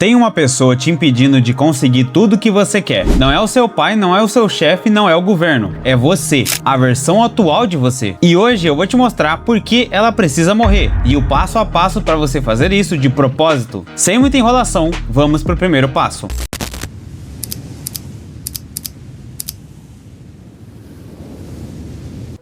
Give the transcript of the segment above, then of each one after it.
Tem uma pessoa te impedindo de conseguir tudo que você quer. Não é o seu pai, não é o seu chefe, não é o governo. É você, a versão atual de você. E hoje eu vou te mostrar por que ela precisa morrer e o passo a passo para você fazer isso de propósito. Sem muita enrolação, vamos pro primeiro passo.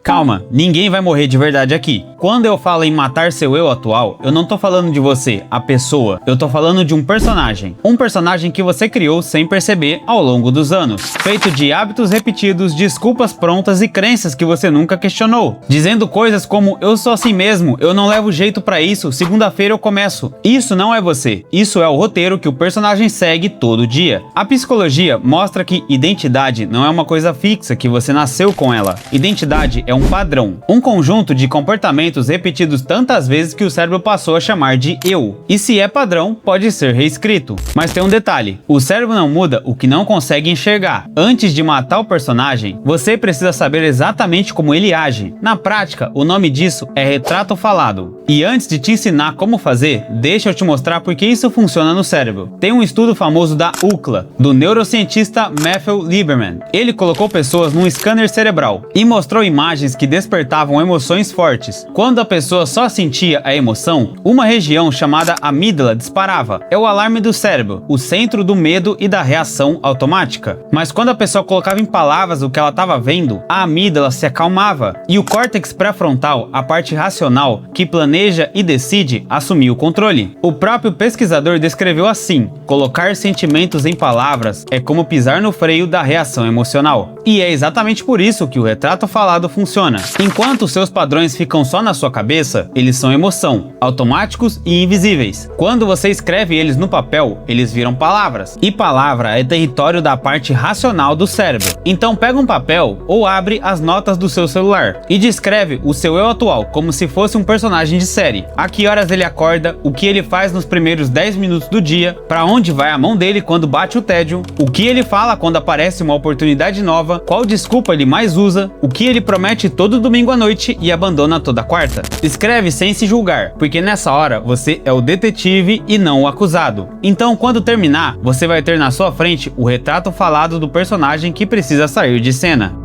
Calma, ninguém vai morrer de verdade aqui. Quando eu falo em matar seu eu atual, eu não tô falando de você, a pessoa. Eu tô falando de um personagem. Um personagem que você criou sem perceber ao longo dos anos. Feito de hábitos repetidos, desculpas prontas e crenças que você nunca questionou. Dizendo coisas como, eu sou assim mesmo, eu não levo jeito pra isso, segunda-feira eu começo. Isso não é você. Isso é o roteiro que o personagem segue todo dia. A psicologia mostra que identidade não é uma coisa fixa que você nasceu com ela. Identidade é um padrão, um conjunto de comportamentos repetidos tantas vezes que o cérebro passou a chamar de eu. E se é padrão, pode ser reescrito. Mas tem um detalhe, o cérebro não muda o que não consegue enxergar. Antes de matar o personagem, você precisa saber exatamente como ele age. Na prática, o nome disso é retrato falado. E antes de te ensinar como fazer, deixa eu te mostrar por que isso funciona no cérebro. Tem um estudo famoso da UCLA, do neurocientista Matthew Lieberman. Ele colocou pessoas num scanner cerebral e mostrou imagens que despertavam emoções fortes. Quando a pessoa só sentia a emoção, uma região chamada amígdala disparava. É o alarme do cérebro, o centro do medo e da reação automática. Mas quando a pessoa colocava em palavras o que ela estava vendo, a amígdala se acalmava e o córtex pré-frontal, a parte racional que planeja e decide, assumiu o controle. O próprio pesquisador descreveu assim: colocar sentimentos em palavras é como pisar no freio da reação emocional. E é exatamente por isso que o retrato falado funciona. Enquanto seus padrões ficam só na sua cabeça, eles são emoção, automáticos e invisíveis. Quando você escreve eles no papel, eles viram palavras. E palavra é território da parte racional do cérebro. Então pega um papel ou abre as notas do seu celular e descreve o seu eu atual como se fosse um personagem de série. A que horas ele acorda, o que ele faz nos primeiros 10 minutos do dia, para onde vai a mão dele quando bate o tédio, o que ele fala quando aparece uma oportunidade nova, qual desculpa ele mais usa, o que ele promete todo domingo à noite e abandona toda quarta. Escreve sem se julgar, porque nessa hora você é o detetive e não o acusado. Então, quando terminar, você vai ter na sua frente o retrato falado do personagem que precisa sair de cena.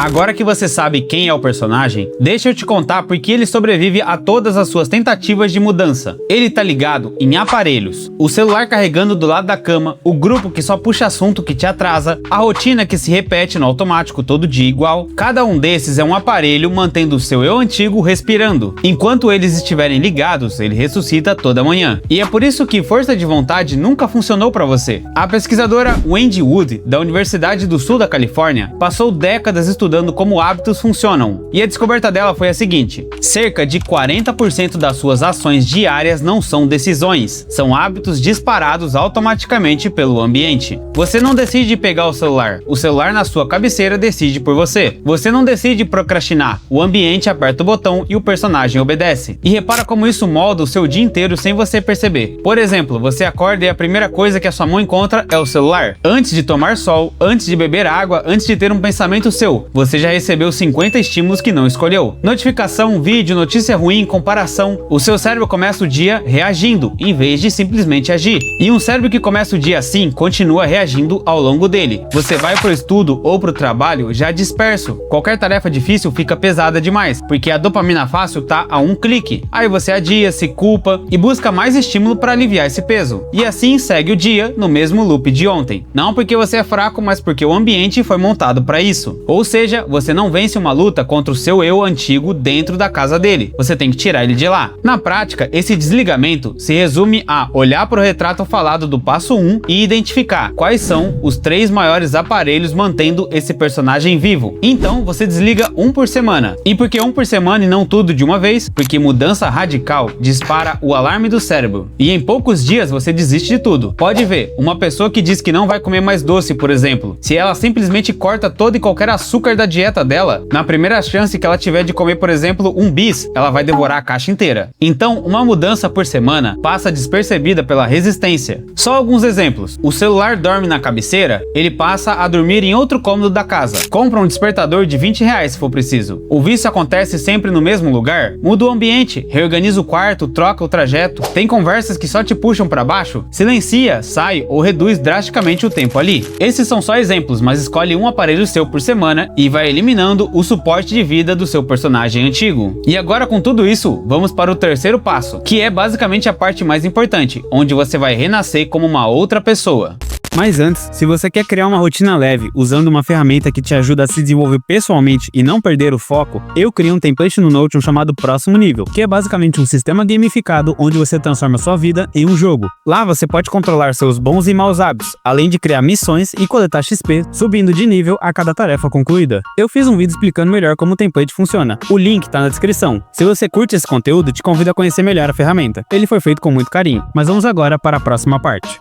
Agora que você sabe quem é o personagem, deixa eu te contar por que ele sobrevive a todas as suas tentativas de mudança. Ele tá ligado em aparelhos, o celular carregando do lado da cama, o grupo que só puxa assunto que te atrasa, a rotina que se repete no automático todo dia igual. Cada um desses é um aparelho mantendo o seu eu antigo respirando. Enquanto eles estiverem ligados, ele ressuscita toda manhã. E é por isso que força de vontade nunca funcionou para você. A pesquisadora Wendy Wood, da Universidade do Sul da Califórnia, passou décadas estudando como hábitos funcionam. E a descoberta dela foi a seguinte: cerca de 40% das suas ações diárias não são decisões, são hábitos disparados automaticamente pelo ambiente. Você não decide pegar o celular na sua cabeceira decide por você. Você não decide procrastinar, o ambiente aperta o botão e o personagem obedece. E repara como isso molda o seu dia inteiro sem você perceber. Por exemplo, você acorda e a primeira coisa que a sua mão encontra é o celular. Antes de tomar sol, antes de beber água, antes de ter um pensamento seu, você já recebeu 50 estímulos que não escolheu. Notificação, vídeo, notícia ruim, comparação. O seu cérebro começa o dia reagindo, em vez de simplesmente agir. E um cérebro que começa o dia assim, continua reagindo ao longo dele. Você vai pro estudo ou pro trabalho já disperso. Qualquer tarefa difícil fica pesada demais, porque a dopamina fácil tá a um clique. Aí você adia, se culpa e busca mais estímulo para aliviar esse peso. E assim segue o dia no mesmo loop de ontem. Não porque você é fraco, mas porque o ambiente foi montado para isso. Ou seja, você não vence uma luta contra o seu eu antigo dentro da casa dele. Você tem que tirar ele de lá. Na prática, esse desligamento se resume a olhar para o retrato falado do passo 1 e identificar quais são os 3 maiores aparelhos mantendo esse personagem vivo. Então, você desliga um por semana. E por que um por semana e não tudo de uma vez? Porque mudança radical dispara o alarme do cérebro. E em poucos dias você desiste de tudo. Pode ver, uma pessoa que diz que não vai comer mais doce, por exemplo, se ela simplesmente corta todo e qualquer açúcar da dieta dela, na primeira chance que ela tiver de comer, por exemplo, um bis, ela vai devorar a caixa inteira. Então, uma mudança por semana passa despercebida pela resistência. Só alguns exemplos. O celular dorme na cabeceira, ele passa a dormir em outro cômodo da casa. Compra um despertador de R$20 se for preciso. O vício acontece sempre no mesmo lugar? Muda o ambiente, reorganiza o quarto, troca o trajeto. Tem conversas que só te puxam para baixo? Silencia, sai ou reduz drasticamente o tempo ali. Esses são só exemplos, mas escolhe um aparelho seu por semana e vai eliminando o suporte de vida do seu personagem antigo. E agora, com tudo isso, vamos para o terceiro passo, que é basicamente a parte mais importante, onde você vai renascer como uma outra pessoa. Mas antes, se você quer criar uma rotina leve usando uma ferramenta que te ajuda a se desenvolver pessoalmente e não perder o foco, eu criei um template no Notion chamado Próximo Nível, que é basicamente um sistema gamificado onde você transforma sua vida em um jogo. Lá você pode controlar seus bons e maus hábitos, além de criar missões e coletar XP, subindo de nível a cada tarefa concluída. Eu fiz um vídeo explicando melhor como o template funciona. O link tá na descrição. Se você curte esse conteúdo, te convido a conhecer melhor a ferramenta. Ele foi feito com muito carinho. Mas vamos agora para a próxima parte.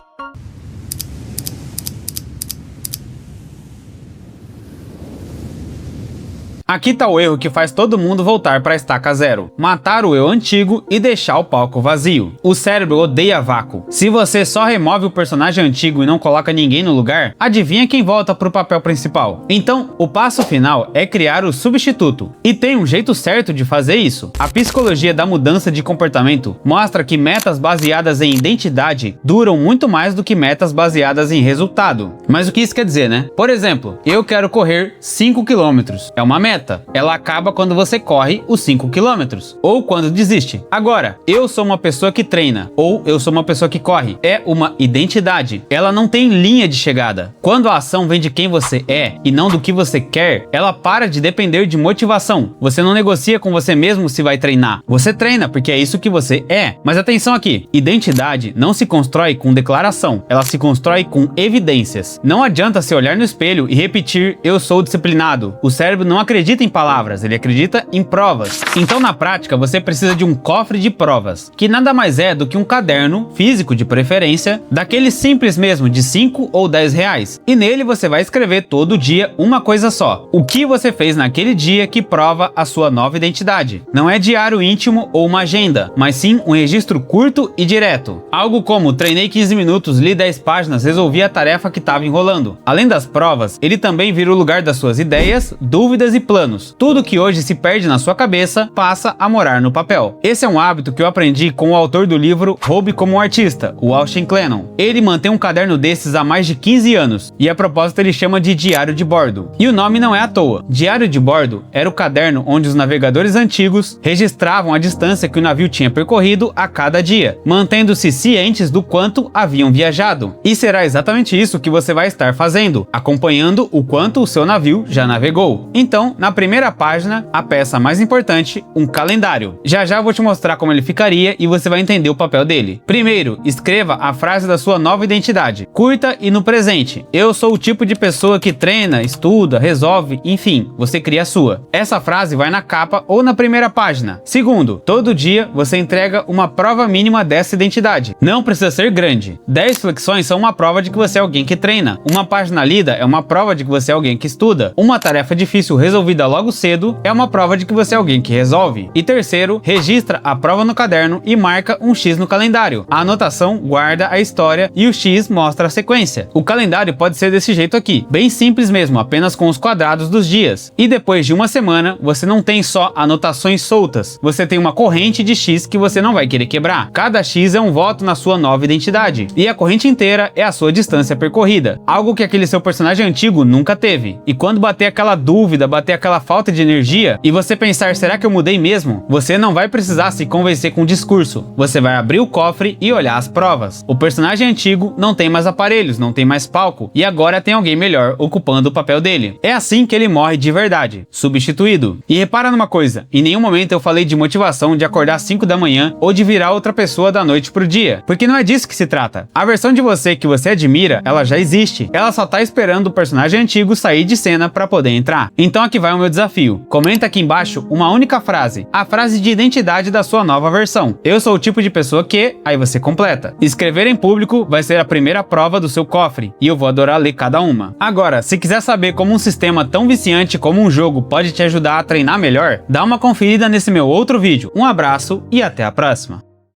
Aqui tá o erro que faz todo mundo voltar para a estaca zero: matar o eu antigo e deixar o palco vazio. O cérebro odeia vácuo. Se você só remove o personagem antigo e não coloca ninguém no lugar, adivinha quem volta pro papel principal? Então, o passo final é criar o substituto. E tem um jeito certo de fazer isso. A psicologia da mudança de comportamento mostra que metas baseadas em identidade duram muito mais do que metas baseadas em resultado. Mas o que isso quer dizer, né? Por exemplo, eu quero correr 5 km. É uma meta. Ela acaba quando você corre os 5 km, ou quando desiste. Agora, eu sou uma pessoa que treina, ou eu sou uma pessoa que corre. É uma identidade. Ela não tem linha de chegada. Quando a ação vem de quem você é e não do que você quer, ela para de depender de motivação. Você não negocia com você mesmo se vai treinar. Você treina porque é isso que você é. Mas atenção aqui, identidade não se constrói com declaração, ela se constrói com evidências. Não adianta se olhar no espelho e repetir "eu sou disciplinado". O cérebro não acredita em palavras, ele acredita em provas. Então, na prática, você precisa de um cofre de provas, que nada mais é do que um caderno, físico de preferência, daquele simples mesmo de 5 ou 10 reais. E nele você vai escrever todo dia uma coisa só: o que você fez naquele dia que prova a sua nova identidade. Não é diário íntimo ou uma agenda, mas sim um registro curto e direto. Algo como: treinei 15 minutos, li 10 páginas, resolvi a tarefa que estava enrolando. Além das provas, ele também vira o lugar das suas ideias, dúvidas e planos. Tudo que hoje se perde na sua cabeça passa a morar no papel. Esse é um hábito que eu aprendi com o autor do livro Roube como um Artista, o Austin Kleon. Ele mantém um caderno desses há mais de 15 anos, e a propósito ele chama de diário de bordo. E o nome não é à toa. Diário de bordo era o caderno onde os navegadores antigos registravam a distância que o navio tinha percorrido a cada dia, mantendo-se cientes do quanto haviam viajado. E será exatamente isso que você vai estar fazendo, acompanhando o quanto o seu navio já navegou. Então, na primeira página, a peça mais importante, um calendário. Já já vou te mostrar como ele ficaria e você vai entender o papel dele. Primeiro, escreva a frase da sua nova identidade. Curta e no presente. Eu sou o tipo de pessoa que treina, estuda, resolve, enfim, você cria a sua. Essa frase vai na capa ou na primeira página. Segundo, todo dia você entrega uma prova mínima dessa identidade. Não precisa ser grande. 10 flexões são uma prova de que você é alguém que treina. Uma página lida é uma prova de que você é alguém que estuda. Uma tarefa difícil resolvida logo cedo é uma prova de que você é alguém que resolve. E terceiro, registra a prova no caderno e marca um X no calendário. A anotação guarda a história e o X mostra a sequência. O calendário pode ser desse jeito aqui, bem simples mesmo, apenas com os quadrados dos dias. E depois de uma semana, você não tem só anotações soltas, você tem uma corrente de X que você não vai querer quebrar. Cada X é um voto na sua nova identidade, e a corrente inteira é a sua distância percorrida, algo que aquele seu personagem antigo nunca teve. E quando bater aquela dúvida, bater aquela falta de energia, e você pensar, será que eu mudei mesmo? Você não vai precisar se convencer com o discurso, você vai abrir o cofre e olhar as provas. O personagem antigo não tem mais aparelhos, não tem mais palco, e agora tem alguém melhor ocupando o papel dele. É assim que ele morre de verdade, substituído. E repara numa coisa, em nenhum momento eu falei de motivação de acordar às 5 da manhã ou de virar outra pessoa da noite pro dia, porque não é disso que se trata. A versão de você que você admira, ela já existe, ela só tá esperando o personagem antigo sair de cena para poder entrar. Então aqui vai vai o meu desafio. Comenta aqui embaixo uma única frase, a frase de identidade da sua nova versão. Eu sou o tipo de pessoa que... Aí você completa. Escrever em público vai ser a primeira prova do seu cofre, e eu vou adorar ler cada uma. Agora, se quiser saber como um sistema tão viciante como um jogo pode te ajudar a treinar melhor, dá uma conferida nesse meu outro vídeo. Um abraço e até a próxima.